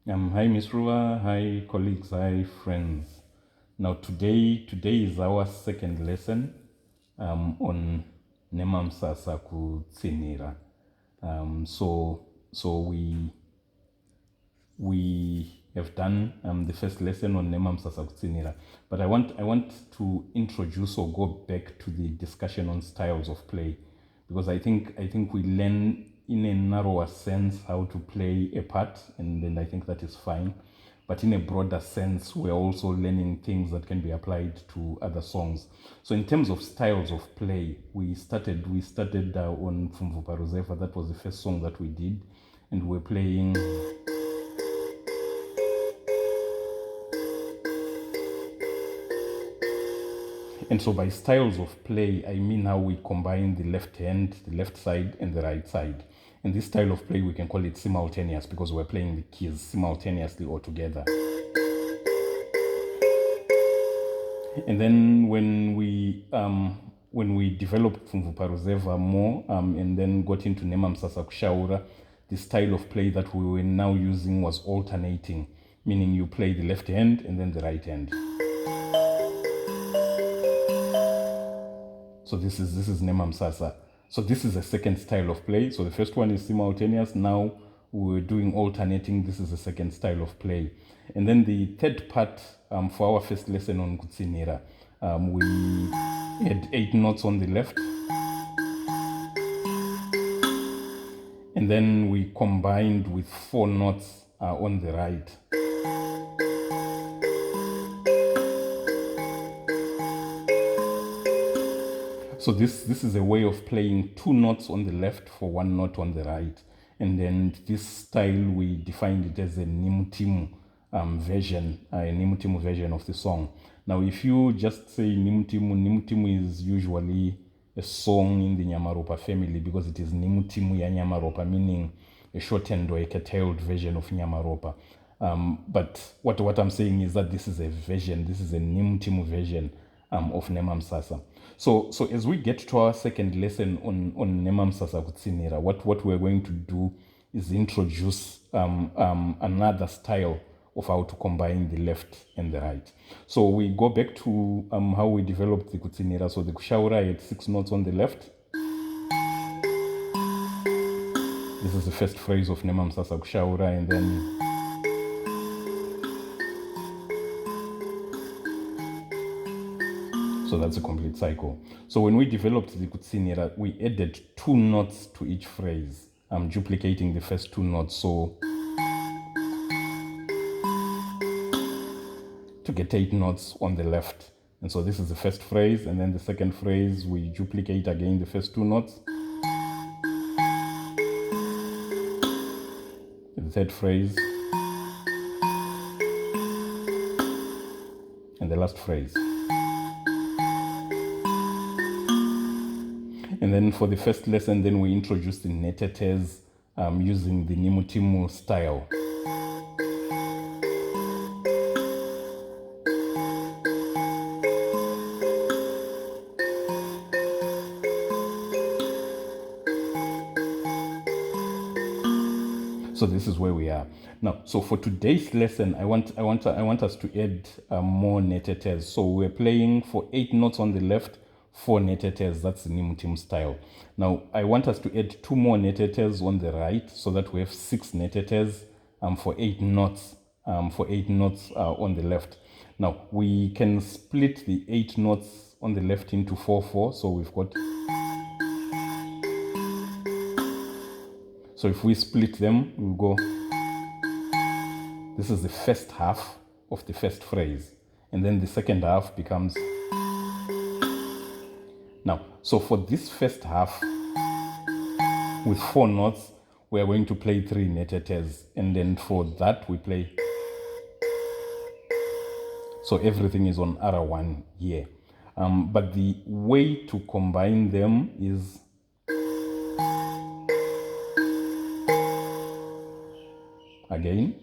Hi, Miss Ruwa. Hi, colleagues. Hi, friends. Now, today is our second lesson on Nhemamusasa Kutsinhira. So we have done the first lesson on Nhemamusasa Kutsinhira, but I want to introduce or go back to the discussion on styles of play, because I think we learn in a narrower sense how to play a part, and then I think that is fine. But in a broader sense, we're also learning things that can be applied to other songs. So in terms of styles of play, we started on Pfumvupa Ruseva. That was the first song that we did, and we're playing. And so by styles of play, I mean how we combine the left hand, the left side, and the right side. And this style of play, we can call it simultaneous, because we're playing the keys simultaneously or together. And then when we developed Pfumvupa Ruseva more, and then got into Nhemamusasa Kushaura, the style of play that we were now using was alternating, meaning you play the left hand and then the right hand. So this is Nhemamusasa. So this is a second style of play. So the first one is simultaneous. Now we're doing alternating. This is the second style of play. And then the third part for our first lesson on Kutsinhira, we had 8 notes on the left. And then we combined with 4 notes on the right. So this is a way of playing 2 notes on the left for 1 note on the right. And then this style, we defined it as a Nimutimu version, a Nimutimu version of the song. Now, if you just say Nimutimu is usually a song in the Nyamaropa family, because it is Nimutimu ya Nyamaropa, meaning a shortened or a curtailed version of Nyamaropa. But what I'm saying is that this is a version, this is a Nimutimu version of Nhemamusasa. So as we get to our second lesson on Nhemamusasa Kutsinhira, what we're going to do is introduce another style of how to combine the left and the right. So we go back to how we developed the Kutsinhira. So the Kushaura had 6 notes on the left. This is the first phrase of Nhemamusasa Kushaura, and then so that's a complete cycle. So when we developed the Kutsinhira, we added 2 notes to each phrase. I'm duplicating the first 2 notes, so to get 8 notes on the left. And so this is the first phrase, and then the second phrase, we duplicate again the first 2 notes. The third phrase, and the last phrase. And then for the first lesson, then we introduced the netetes using the Nimutimu style. So this is where we are now. So for today's lesson, I want us to add more netetes. So we're playing for 8 notes on the left, 4 netetes. That's the Nimutimu style. Now I want us to add 2 more netetes on the right, so that we have 6 netetes for 8 notes. On the left. Now we can split the 8 notes on the left into 4/4. So we've got. So if we split them, we'll go. This is the first half of the first phrase, and then the second half becomes. Now, so for this first half, with 4 notes, we are going to play 3 netetes, and then for that we play. So everything is on R1 here. But the way to combine them is again.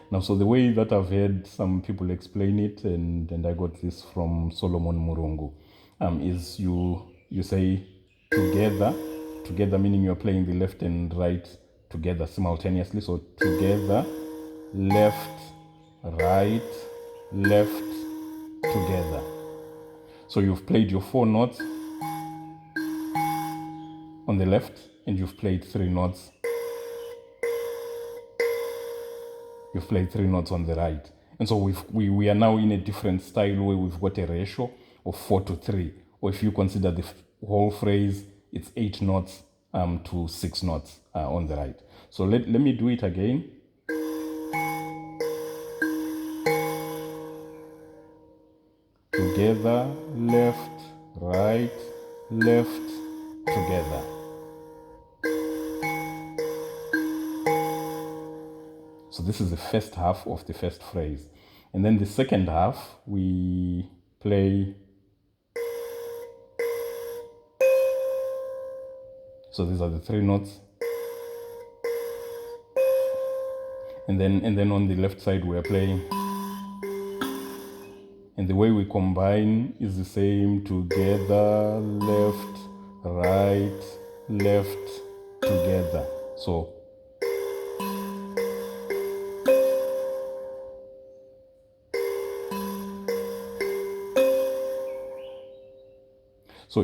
Now, so the way that I've heard some people explain it, and I got this from Solomon Murungu, is you say together, together, meaning you're playing the left and right together simultaneously. So together, left, right, left, together. So you've played your 4 notes on the left, and you've played 3 notes. You've played 3 notes on the right. And so we are now in a different style where we've got a ratio of 4 to 3. Or if you consider the whole phrase, it's 8 notes to 6 notes on the right. So let me do it again. Together, left, right, left, together. So this is the first half of the first phrase. And then the second half, we play. So these are the 3 notes. And then on the left side, we are playing. And the way we combine is the same: together, left, right, left, together. So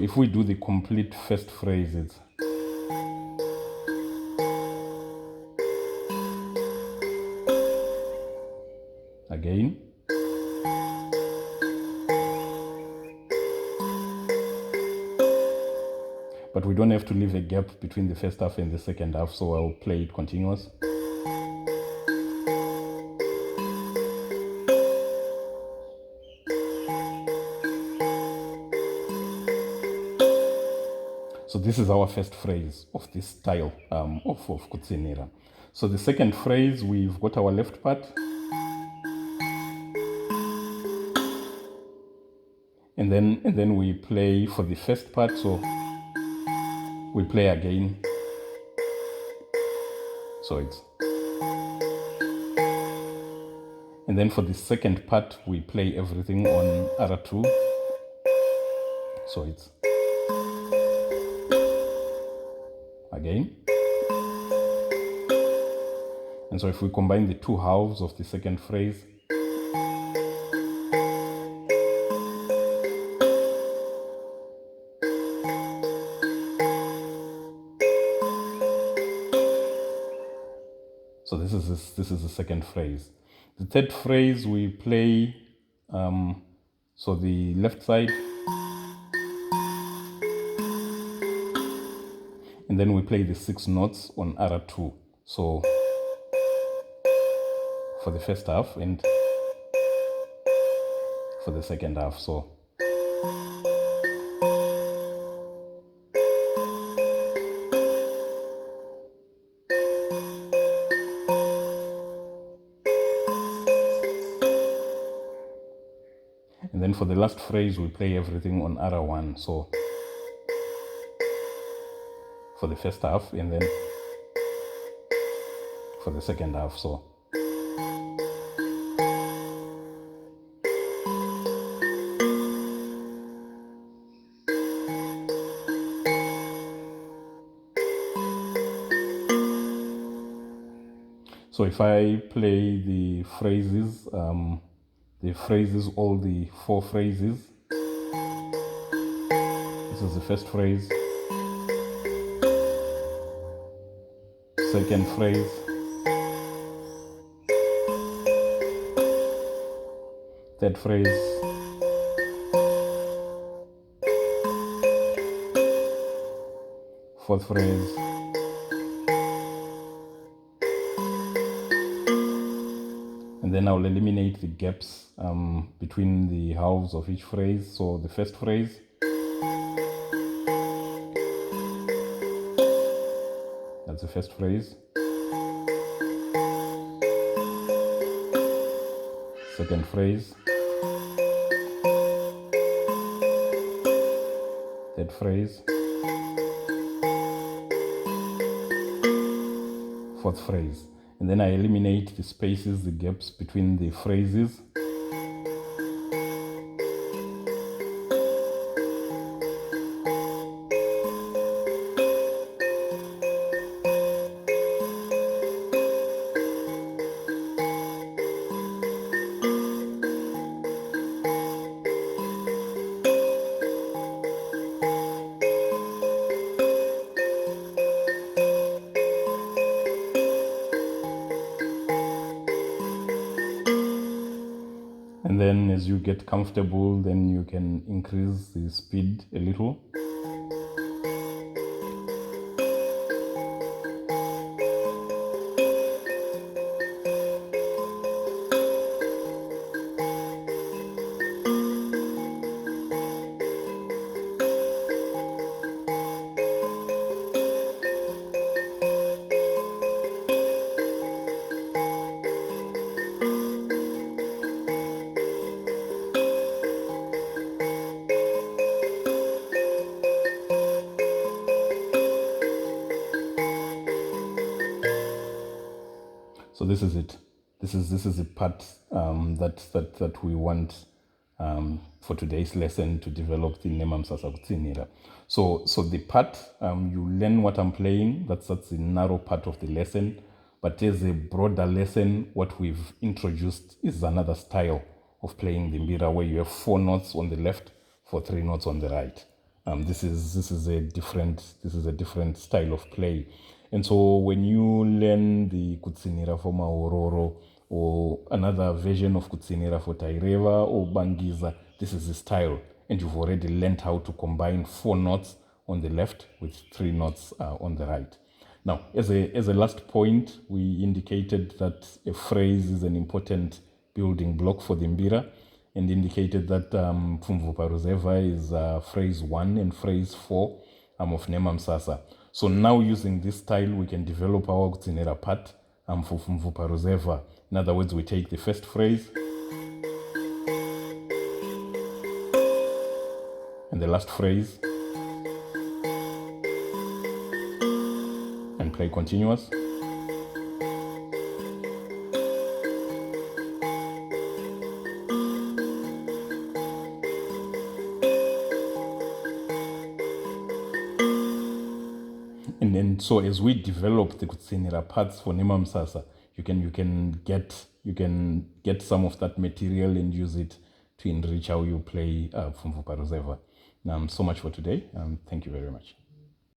if we do the complete first phrase, it's again. But we don't have to leave a gap between the first half and the second half, so I'll play it continuous. So this is our first phrase of this style of Kutsinhira. So the second phrase, we've got our left part. And then we play for the first part, so we play again. So it's. And then for the second part, we play everything on R2. So it's again. And so if we combine the 2 halves of the second phrase, so this is the second phrase. The third phrase, we play so the left side, and then we play the 6 notes on R2. So for the first half and for the second half. So and then for the last phrase, we play everything on R1. So for the first half, and then for the second half. So if I play the phrases, all the 4 phrases. This is the first phrase, second phrase, third phrase, fourth phrase, and then I'll eliminate the gaps between the halves of each phrase. So the first phrase, that's the first phrase. Second phrase. Third phrase. Fourth phrase. And then I eliminate the spaces, the gaps between the phrases. And then as you get comfortable, then you can increase the speed a little. So this is it. This is the part that we want for today's lesson, to develop the Nhemamusasa Kutsinhira. So the part you learn what I'm playing. That's the narrow part of the lesson. But as a broader lesson, what we've introduced is another style of playing the mbira, where you have 4 notes on the left, for 3 notes on the right. This is a different style of play. And so when you learn the Kutsinhira for Maororo, or another version of Kutsinhira for Taireva or Bangiza, this is the style. And you've already learned how to combine 4 notes on the left with 3 notes on the right. Now, as a last point, we indicated that a phrase is an important building block for the mbira, and indicated that Pfumvuparuzeva is phrase 1 and phrase 4 of Nhemamusasa. So now, using this style, we can develop our kucinera part for Pfumvuparuzeva. In other words, we take the first phrase and the last phrase and play continuous. And then, so as we develop the Kutsinhira parts for Nhemamusasa, you can get some of that material and use it to enrich how you play Pfumvuparuzeva. So much for today. Thank you very much.